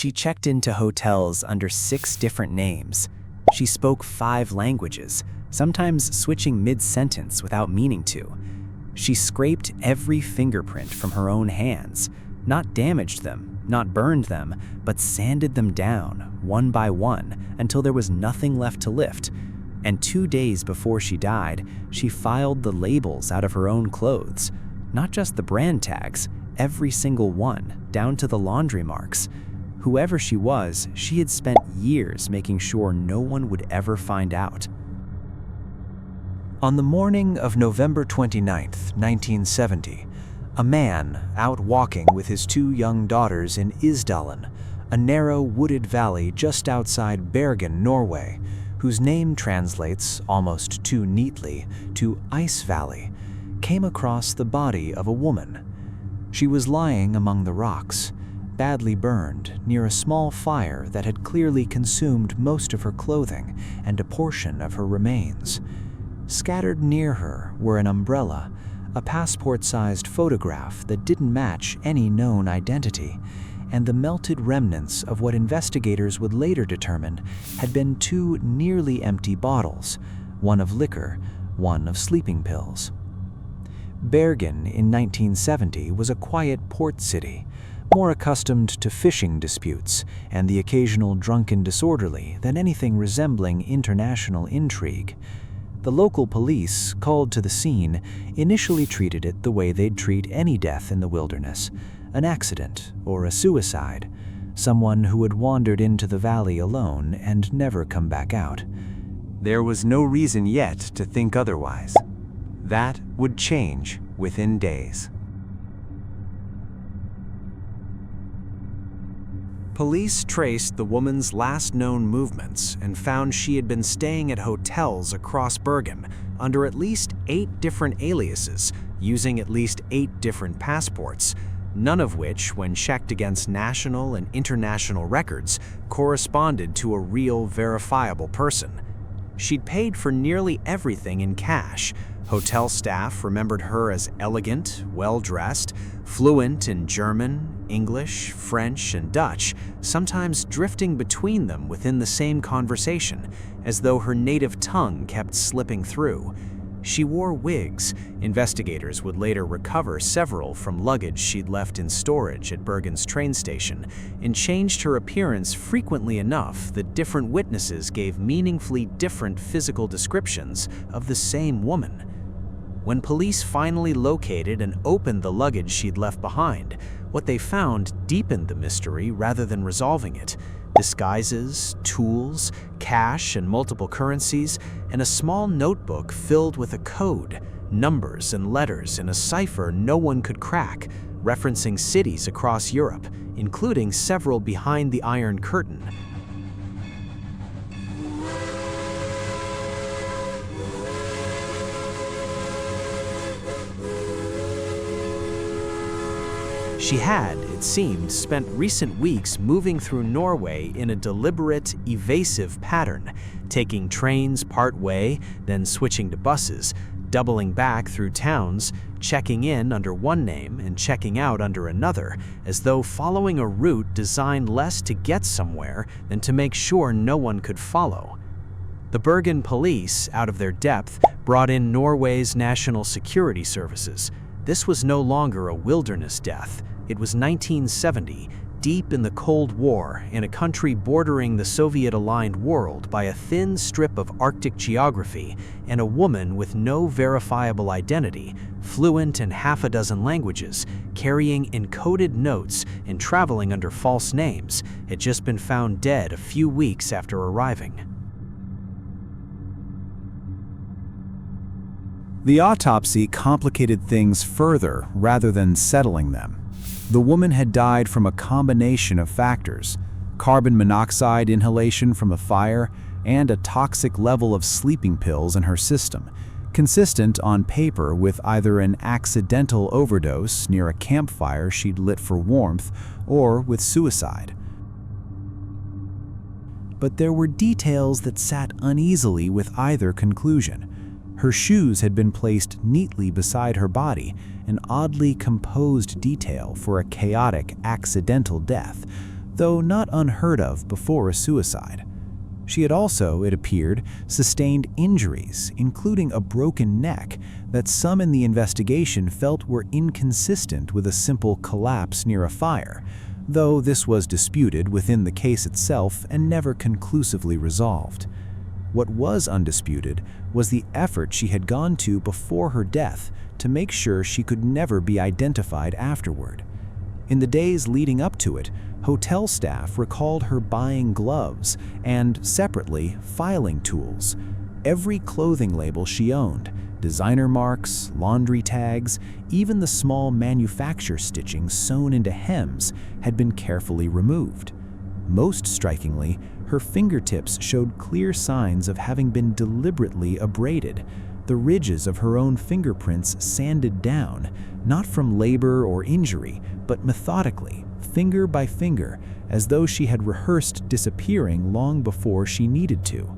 She checked into hotels under 6 different names. She spoke 5 languages, sometimes switching mid-sentence without meaning to. She scraped every fingerprint from her own hands, not damaged them, not burned them, but sanded them down, one by one, until there was nothing left to lift. And 2 days before she died, she filed the labels out of her own clothes, not just the brand tags, every single one, down to the laundry marks. Whoever she was, she had spent years making sure no one would ever find out. On the morning of November 29, 1970, a man out walking with his 2 young daughters in Isdalen, a narrow wooded valley just outside Bergen, Norway, whose name translates almost too neatly to Ice Valley, came across the body of a woman. She was lying among the rocks, badly burned near a small fire that had clearly consumed most of her clothing and a portion of her remains. Scattered near her were an umbrella, a passport-sized photograph that didn't match any known identity, and the melted remnants of what investigators would later determine had been 2 nearly empty bottles, one of liquor, one of sleeping pills. Bergen in 1970 was a quiet port city, more accustomed to fishing disputes and the occasional drunken disorderly than anything resembling international intrigue. The local police, called to the scene, initially treated it the way they'd treat any death in the wilderness, an accident or a suicide, someone who had wandered into the valley alone and never come back out. There was no reason yet to think otherwise. That would change within days. Police traced the woman's last known movements and found she had been staying at hotels across Bergen under at least 8 different aliases, using at least 8 different passports, none of which, when checked against national and international records, corresponded to a real, verifiable person. She'd paid for nearly everything in cash. Hotel staff remembered her as elegant, well-dressed, fluent in German, English, French, and Dutch, sometimes drifting between them within the same conversation, as though her native tongue kept slipping through. She wore wigs. Investigators would later recover several from luggage she'd left in storage at Bergen's train station, and changed her appearance frequently enough that different witnesses gave meaningfully different physical descriptions of the same woman. When police finally located and opened the luggage she'd left behind, what they found deepened the mystery rather than resolving it. Disguises, tools, cash and multiple currencies, and a small notebook filled with a code, numbers and letters in a cipher no one could crack, referencing cities across Europe, including several behind the Iron Curtain. She had, it seemed, spent recent weeks moving through Norway in a deliberate, evasive pattern, taking trains part way, then switching to buses, doubling back through towns, checking in under one name and checking out under another, as though following a route designed less to get somewhere than to make sure no one could follow. The Bergen police, out of their depth, brought in Norway's national security services. This was no longer a wilderness death. It was 1970, deep in the Cold War, in a country bordering the Soviet-aligned world by a thin strip of Arctic geography, and a woman with no verifiable identity, fluent in half a dozen languages, carrying encoded notes and traveling under false names, had just been found dead a few weeks after arriving. The autopsy complicated things further rather than settling them. The woman had died from a combination of factors: carbon monoxide inhalation from a fire and a toxic level of sleeping pills in her system, consistent on paper with either an accidental overdose near a campfire she'd lit for warmth or with suicide. But there were details that sat uneasily with either conclusion. Her shoes had been placed neatly beside her body, an oddly composed detail for a chaotic, accidental death, but though not unheard of before a suicide. She had also, it appeared, sustained injuries, including a broken neck, that some in the investigation felt were inconsistent with a simple collapse near a fire, though this was disputed within the case itself and never conclusively resolved. What was undisputed was the effort she had gone to before her death to make sure she could never be identified afterward. In the days leading up to it, hotel staff recalled her buying gloves and, separately, filing tools. Every clothing label she owned, designer marks, laundry tags, even the small manufacture stitching sewn into hems had been carefully removed. Most strikingly, her fingertips showed clear signs of having been deliberately abraded, the ridges of her own fingerprints sanded down, not from labor or injury, but methodically, finger by finger, as though she had rehearsed disappearing long before she needed to.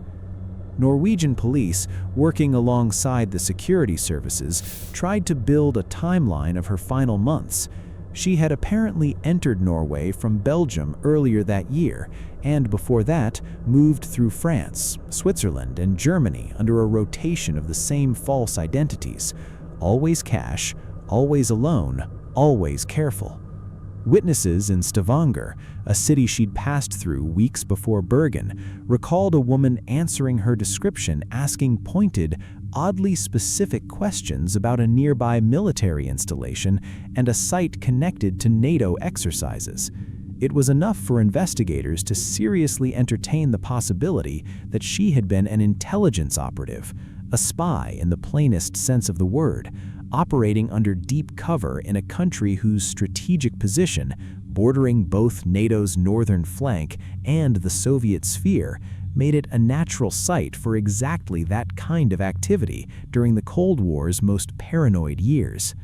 Norwegian police, working alongside the security services, tried to build a timeline of her final months. She had apparently entered Norway from Belgium earlier that year, and before that moved through France, Switzerland, and Germany under a rotation of the same false identities. Always cash, always alone, always careful. Witnesses in Stavanger, a city she'd passed through weeks before Bergen, recalled a woman answering her description asking pointed, oddly specific questions about a nearby military installation and a site connected to NATO exercises. It was enough for investigators to seriously entertain the possibility that she had been an intelligence operative, a spy in the plainest sense of the word, operating under deep cover in a country whose strategic position, bordering both NATO's northern flank and the Soviet sphere, made it a natural site for exactly that kind of activity during the Cold War's most paranoid years.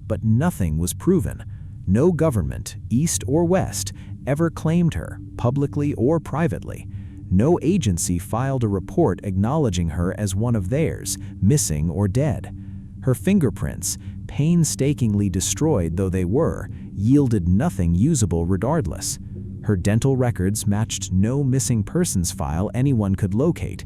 But nothing was proven. No government, East or West, ever claimed her, publicly or privately. No agency filed a report acknowledging her as one of theirs, missing or dead. Her fingerprints, painstakingly destroyed though they were, yielded nothing usable regardless. Her dental records matched no missing persons file anyone could locate,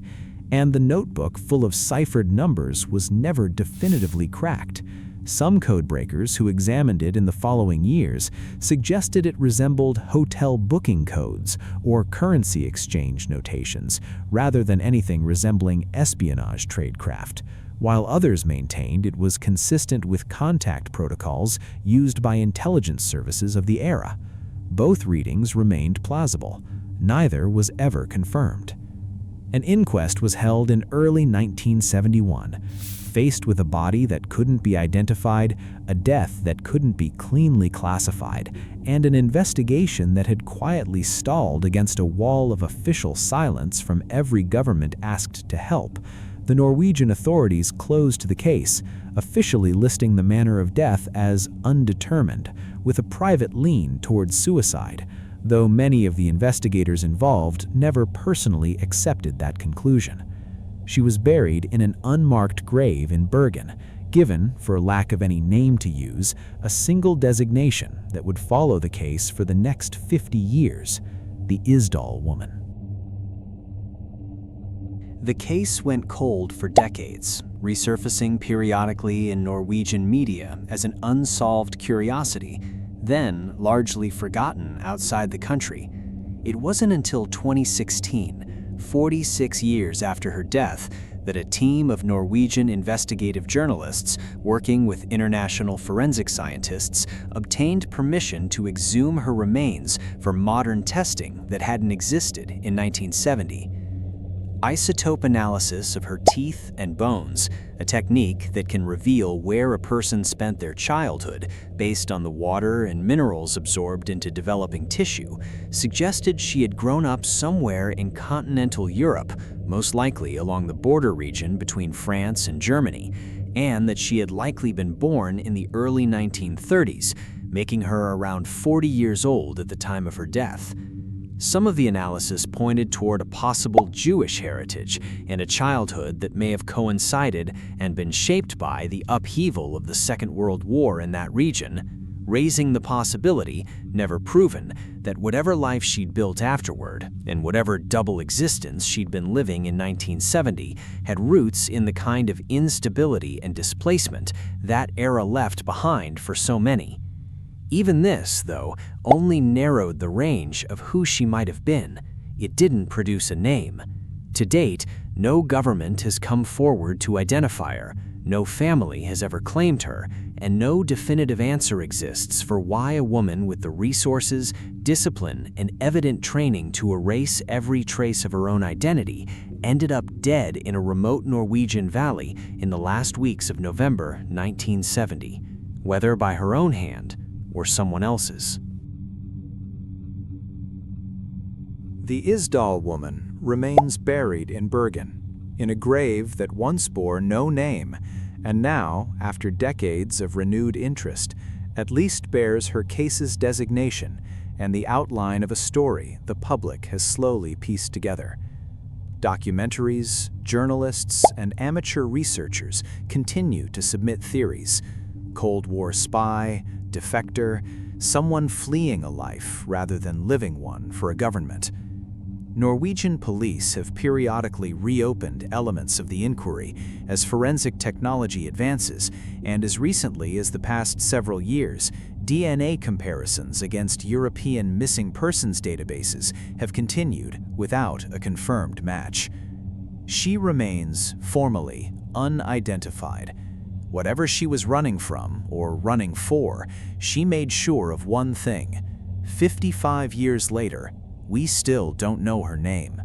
and the notebook full of ciphered numbers was never definitively cracked. Some codebreakers who examined it in the following years suggested it resembled hotel booking codes or currency exchange notations rather than anything resembling espionage tradecraft, while others maintained it was consistent with contact protocols used by intelligence services of the era. Both readings remained plausible. Neither was ever confirmed. An inquest was held in early 1971. Faced with a body that couldn't be identified, a death that couldn't be cleanly classified, and an investigation that had quietly stalled against a wall of official silence from every government asked to help, the Norwegian authorities closed the case, officially listing the manner of death as undetermined, with a private lean towards suicide, though many of the investigators involved never personally accepted that conclusion. She was buried in an unmarked grave in Bergen, given, for lack of any name to use, a single designation that would follow the case for the next 50 years, the Isdal Woman. The case went cold for decades, resurfacing periodically in Norwegian media as an unsolved curiosity, then largely forgotten outside the country. It wasn't until 2016, 46 years after her death, that a team of Norwegian investigative journalists working with international forensic scientists obtained permission to exhume her remains for modern testing that hadn't existed in 1970. Isotope analysis of her teeth and bones, a technique that can reveal where a person spent their childhood based on the water and minerals absorbed into developing tissue, suggested she had grown up somewhere in continental Europe, most likely along the border region between France and Germany, and that she had likely been born in the early 1930s, making her around 40 years old at the time of her death. Some of the analysis pointed toward a possible Jewish heritage and a childhood that may have coincided and been shaped by the upheaval of the Second World War in that region. raising the possibility, never proven, that whatever life she'd built afterward, and whatever double existence she'd been living in 1970, had roots in the kind of instability and displacement that era left behind for so many. Even this, though, only narrowed the range of who she might have been. It didn't produce a name. To date, no government has come forward to identify her, no family has ever claimed her, and no definitive answer exists for why a woman with the resources, discipline, and evident training to erase every trace of her own identity ended up dead in a remote Norwegian valley in the last weeks of November 1970, whether by her own hand or someone else's. The Isdal Woman remains buried in Bergen, in a grave that once bore no name, and now, after decades of renewed interest, at least bears her case's designation and the outline of a story the public has slowly pieced together. Documentaries, journalists, and amateur researchers continue to submit theories: Cold War spy, defector, someone fleeing a life rather than living one for a government. Norwegian police have periodically reopened elements of the inquiry as forensic technology advances, and as recently as the past several years, DNA comparisons against European missing persons databases have continued without a confirmed match. She remains formally unidentified. Whatever she was running from or running for, she made sure of one thing: 55 years later, we still don't know her name.